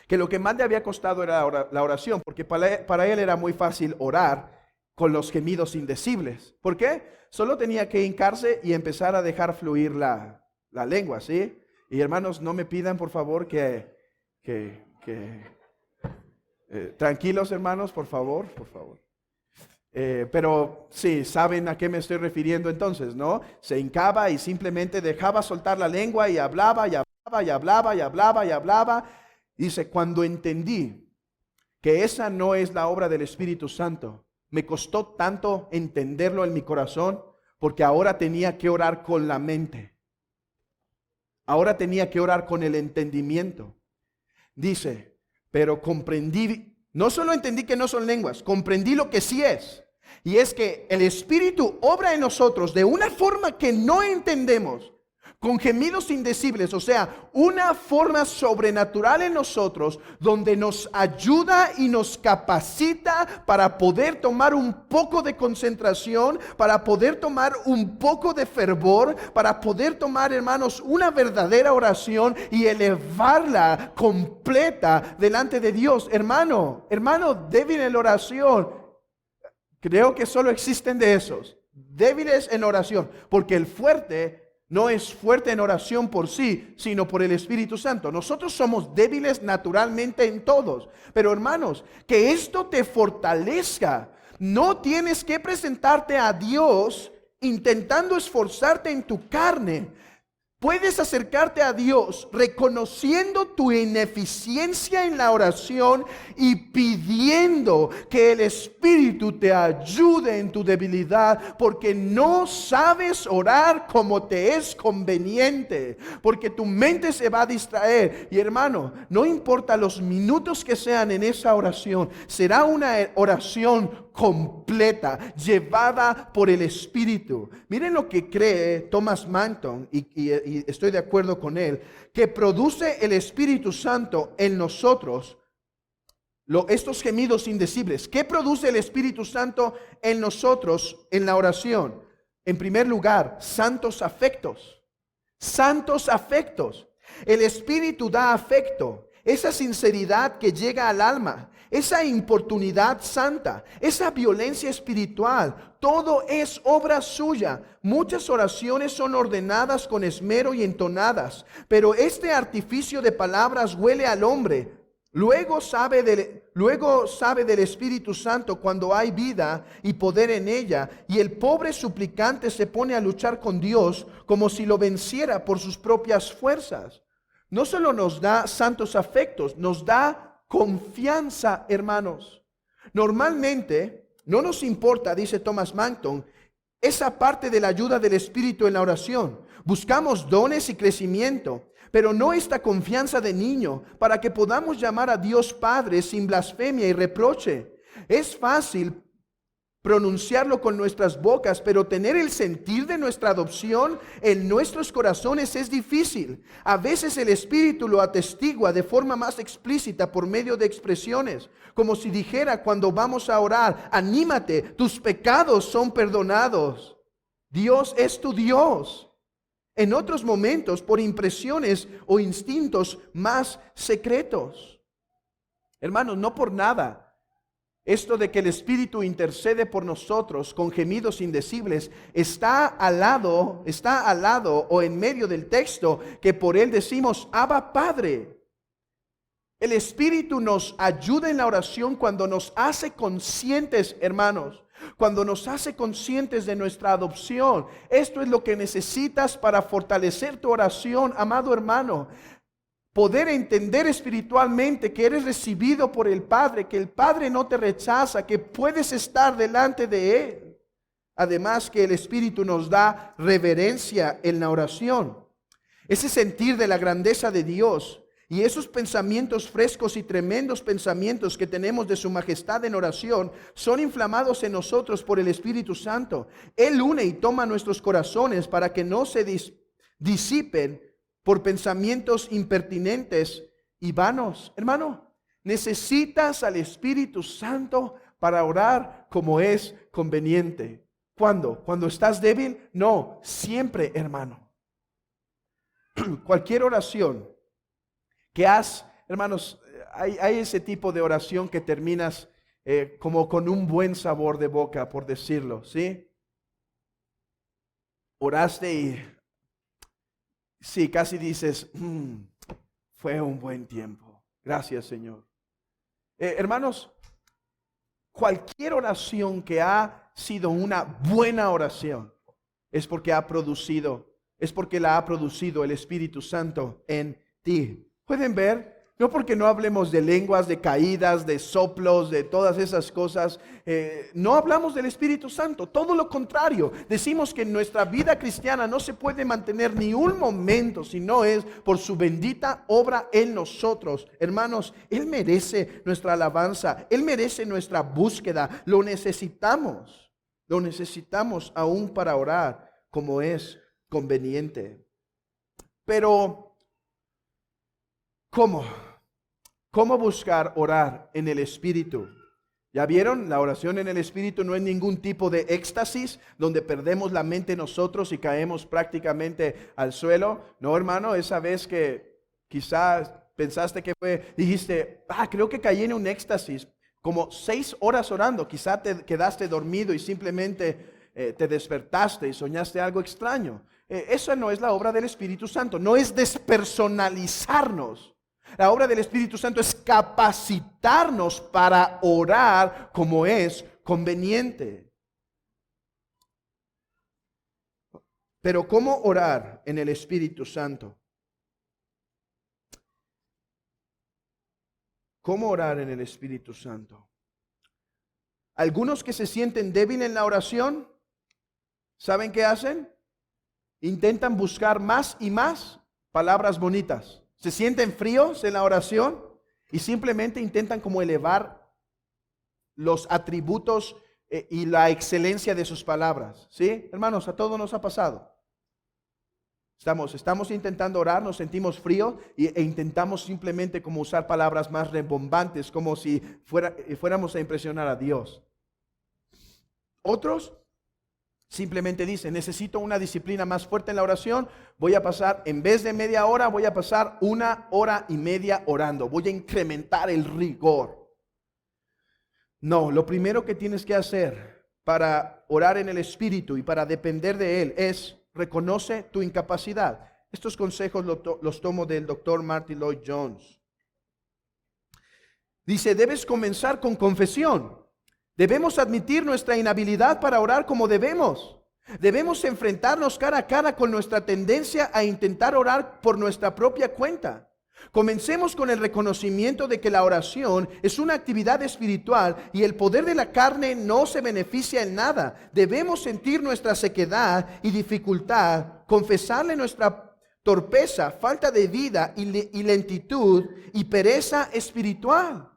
A: que lo que más le había costado era la oración, porque para él era muy fácil orar con los gemidos indecibles. ¿Por qué? Solo tenía que hincarse y empezar a dejar fluir la lengua, ¿sí? Y hermanos, no me pidan por favor tranquilos hermanos, por favor. Pero sí, ¿saben a qué me estoy refiriendo entonces, no? Se hincaba y simplemente dejaba soltar la lengua y hablaba y hablaba y hablaba y hablaba y hablaba. Dice, cuando entendí que esa no es la obra del Espíritu Santo, me costó tanto entenderlo en mi corazón, porque ahora tenía que orar con la mente. Ahora tenía que orar con el entendimiento. Dice, pero comprendí, no solo entendí que no son lenguas, comprendí lo que sí es. Y es que el Espíritu obra en nosotros de una forma que no entendemos, con gemidos indecibles, o sea, una forma sobrenatural en nosotros, donde nos ayuda y nos capacita para poder tomar un poco de concentración, para poder tomar un poco de fervor, para poder tomar, hermanos, una verdadera oración y elevarla completa delante de Dios. Hermano, débil en la oración. Creo que solo existen de esos, débiles en oración, porque el fuerte no es fuerte en oración por sí, sino por el Espíritu Santo. Nosotros somos débiles naturalmente en todos. Pero hermanos, que esto te fortalezca. No tienes que presentarte a Dios intentando esforzarte en tu carne. Puedes acercarte a Dios reconociendo tu ineficiencia en la oración y pidiendo que el Espíritu te ayude en tu debilidad, porque no sabes orar como te es conveniente, porque tu mente se va a distraer. Y hermano, no importa los minutos que sean en esa oración, será una oración completa, llevada por el Espíritu. Miren lo que cree Thomas Manton, y estoy de acuerdo con él, que produce el Espíritu Santo en nosotros estos gemidos indecibles. ¿Qué produce el Espíritu Santo en nosotros en la oración? En primer lugar, santos afectos. Santos afectos. El Espíritu da afecto, esa sinceridad que llega al alma, esa importunidad santa, esa violencia espiritual, todo es obra suya. Muchas oraciones son ordenadas con esmero y entonadas, pero este artificio de palabras huele al hombre. Luego sabe del Espíritu Santo cuando hay vida y poder en ella, y el pobre suplicante se pone a luchar con Dios como si lo venciera por sus propias fuerzas. No solo nos da santos afectos, nos da confianza, hermanos. Normalmente no nos importa, dice Thomas Manton, esa parte de la ayuda del Espíritu en la oración. Buscamos dones y crecimiento, pero no esta confianza de niño para que podamos llamar a Dios Padre sin blasfemia y reproche. Es fácil pronunciarlo con nuestras bocas, pero tener el sentir de nuestra adopción en nuestros corazones es difícil. A veces el Espíritu lo atestigua de forma más explícita por medio de expresiones, como si dijera cuando vamos a orar: anímate, tus pecados son perdonados. Dios es tu Dios. En otros momentos, por impresiones o instintos más secretos. Hermanos, no por nada esto de que el Espíritu intercede por nosotros con gemidos indecibles está al lado o en medio del texto que por él decimos: Abba, Padre. El Espíritu nos ayuda en la oración cuando nos hace conscientes, hermanos, cuando nos hace conscientes de nuestra adopción. Esto es lo que necesitas para fortalecer tu oración, amado hermano. Poder entender espiritualmente que eres recibido por el Padre, que el Padre no te rechaza, que puedes estar delante de Él. Además que el Espíritu nos da reverencia en la oración. Ese sentir de la grandeza de Dios y esos pensamientos frescos y tremendos pensamientos que tenemos de su majestad en oración son inflamados en nosotros por el Espíritu Santo. Él une y toma nuestros corazones para que no se disipen por pensamientos impertinentes y vanos. Hermano, necesitas al Espíritu Santo para orar como es conveniente. ¿Cuándo? ¿Cuando estás débil? No, siempre, hermano. Cualquier oración que hermanos, hay ese tipo de oración que terminas como con un buen sabor de boca, por decirlo, ¿sí? Oraste y sí, casi dices: fue un buen tiempo. Gracias, Señor. Hermanos, cualquier oración que ha sido una buena oración es porque la ha producido el Espíritu Santo en ti. ¿Pueden ver? No porque no hablemos de lenguas, de caídas, de soplos, de todas esas cosas. No hablamos del Espíritu Santo. Todo lo contrario. Decimos que nuestra vida cristiana no se puede mantener ni un momento si no es por su bendita obra en nosotros. Hermanos, Él merece nuestra alabanza. Él merece nuestra búsqueda. Lo necesitamos. Lo necesitamos aún para orar como es conveniente. Pero, ¿cómo? ¿Cómo buscar orar en el Espíritu? ¿Ya vieron? La oración en el Espíritu no es ningún tipo de éxtasis donde perdemos la mente nosotros y caemos prácticamente al suelo. No, hermano, esa vez que quizás pensaste que dijiste, creo que caí en un éxtasis, como 6 horas orando, quizá te quedaste dormido y simplemente te despertaste y soñaste algo extraño. Eso no es la obra del Espíritu Santo, no es despersonalizarnos. La obra del Espíritu Santo es capacitarnos para orar como es conveniente. Pero ¿cómo orar en el Espíritu Santo? ¿Cómo orar en el Espíritu Santo? Algunos que se sienten débiles en la oración, ¿saben qué hacen? Intentan buscar más y más palabras bonitas. Se sienten fríos en la oración y simplemente intentan como elevar los atributos y la excelencia de sus palabras. ¿Sí? Hermanos, a todos nos ha pasado. Estamos intentando orar, nos sentimos fríos e intentamos simplemente como usar palabras más rebombantes, como si fuéramos a impresionar a Dios. Otros simplemente dicen, necesito una disciplina más fuerte en la oración, voy a pasar, en vez de media hora, voy a pasar 1 hora y media orando, voy a incrementar el rigor. No, lo primero que tienes que hacer para orar en el Espíritu y para depender de Él es reconoce tu incapacidad. Estos consejos los tomo del doctor Martin Lloyd Jones. Dice, debes comenzar con confesión. Debemos admitir nuestra inhabilidad para orar como debemos. Debemos enfrentarnos cara a cara con nuestra tendencia a intentar orar por nuestra propia cuenta. Comencemos con el reconocimiento de que la oración es una actividad espiritual y el poder de la carne no se beneficia en nada. Debemos sentir nuestra sequedad y dificultad, confesarle nuestra torpeza, falta de vida y lentitud y pereza espiritual.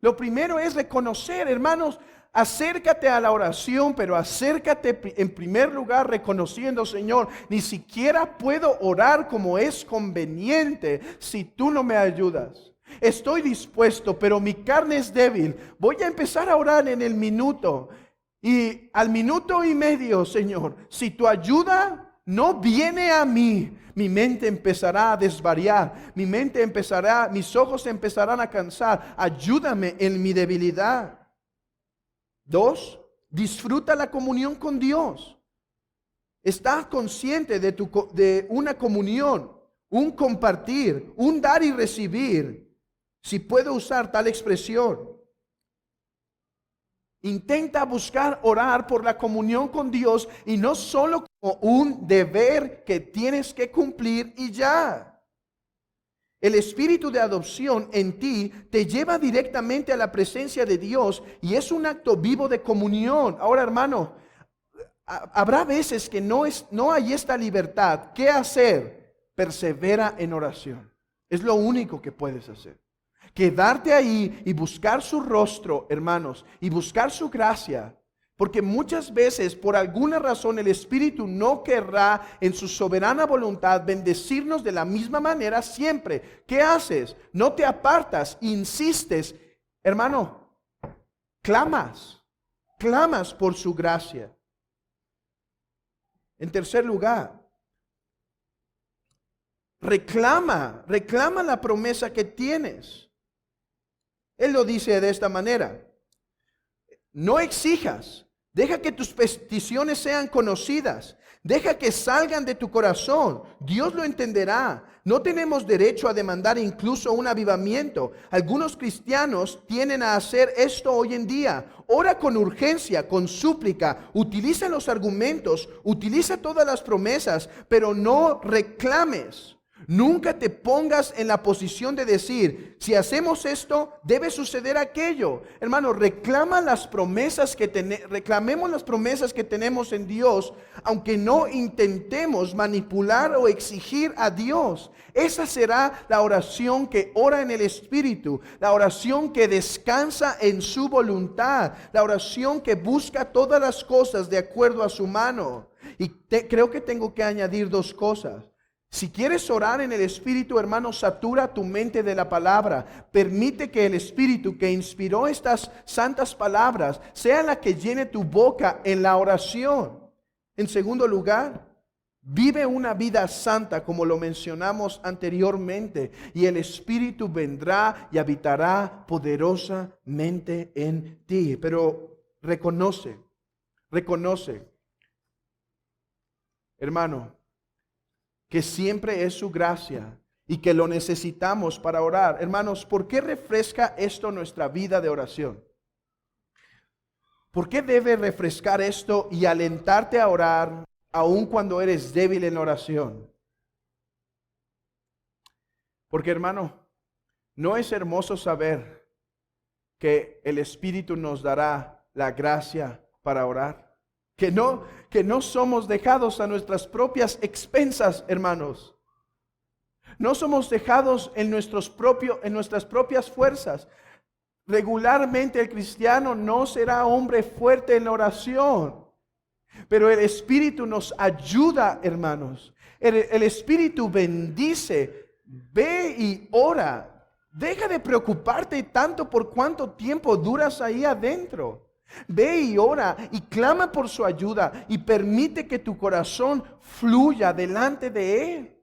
A: Lo primero es reconocer, hermanos, acércate a la oración, pero acércate en primer lugar reconociendo, Señor, ni siquiera puedo orar como es conveniente si tú no me ayudas. Estoy dispuesto, pero mi carne es débil. Voy a empezar a orar en el minuto. Y al minuto y medio, Señor, si tu ayuda no viene a mí, mi mente empezará a desvariar, mis ojos empezarán a cansar. Ayúdame en mi debilidad. 2, disfruta la comunión con Dios. Está consciente de una comunión, un compartir, un dar y recibir, si puedo usar tal expresión. Intenta buscar orar por la comunión con Dios y no solo como un deber que tienes que cumplir y ya. El espíritu de adopción en ti te lleva directamente a la presencia de Dios y es un acto vivo de comunión. Ahora, hermano, habrá veces que no hay esta libertad. ¿Qué hacer? Persevera en oración. Es lo único que puedes hacer. Quedarte ahí y buscar su rostro, hermanos, y buscar su gracia. Porque muchas veces, por alguna razón, el Espíritu no querrá en su soberana voluntad bendecirnos de la misma manera siempre. ¿Qué haces? No te apartas, insistes. Hermano, clamas por su gracia. En tercer lugar, reclama la promesa que tienes. Él lo dice de esta manera: no exijas, Deja que tus peticiones sean conocidas. Deja que salgan de tu corazón. Dios lo entenderá. No tenemos derecho a demandar incluso un avivamiento. Algunos cristianos tienden a hacer esto hoy en día. Ora con urgencia, con súplica. Utiliza los argumentos. Utiliza todas las promesas, pero no reclames. Nunca te pongas en la posición de decir, si hacemos esto, debe suceder aquello. Hermano, reclamemos las promesas que tenemos en Dios, aunque no intentemos manipular o exigir a Dios. Esa será la oración que ora en el Espíritu, la oración que descansa en su voluntad, la oración que busca todas las cosas de acuerdo a su mano. Y creo que tengo que añadir dos cosas. Si quieres orar en el Espíritu, hermano, satura tu mente de la palabra. Permite que el Espíritu que inspiró estas santas palabras sea la que llene tu boca en la oración. En segundo lugar, vive una vida santa como lo mencionamos anteriormente, y el Espíritu vendrá y habitará poderosamente en ti. Pero reconoce, hermano, que siempre es su gracia y que lo necesitamos para orar. Hermanos, ¿por qué refresca esto nuestra vida de oración? ¿Por qué debe refrescar esto y alentarte a orar aun cuando eres débil en oración? Porque, hermano, ¿no es hermoso saber que el Espíritu nos dará la gracia para orar? Que no somos dejados a nuestras propias expensas, hermanos. No somos dejados en nuestras propias fuerzas. Regularmente el cristiano no será hombre fuerte en la oración, pero el Espíritu nos ayuda, hermanos. El Espíritu bendice. Ve y ora. Deja de preocuparte tanto por cuánto tiempo duras ahí adentro. Ve y ora y clama por su ayuda y permite que tu corazón fluya delante de Él.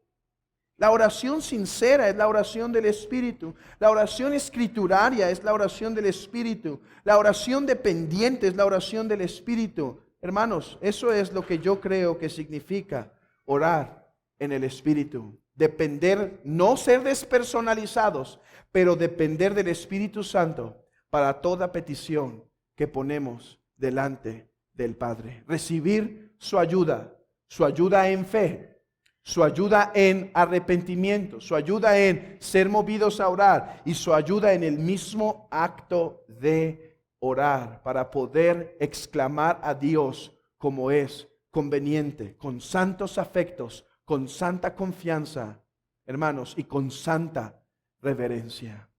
A: La oración sincera es la oración del Espíritu. La oración escrituraria es la oración del Espíritu. La oración dependiente es la oración del Espíritu. Hermanos, eso es lo que yo creo que significa orar en el Espíritu. Depender, no ser despersonalizados, pero depender del Espíritu Santo para toda petición que ponemos delante del Padre. Recibir su ayuda en fe, su ayuda en arrepentimiento, su ayuda en ser movidos a orar y su ayuda en el mismo acto de orar para poder exclamar a Dios como es conveniente, con santos afectos, con santa confianza, hermanos, y con santa reverencia.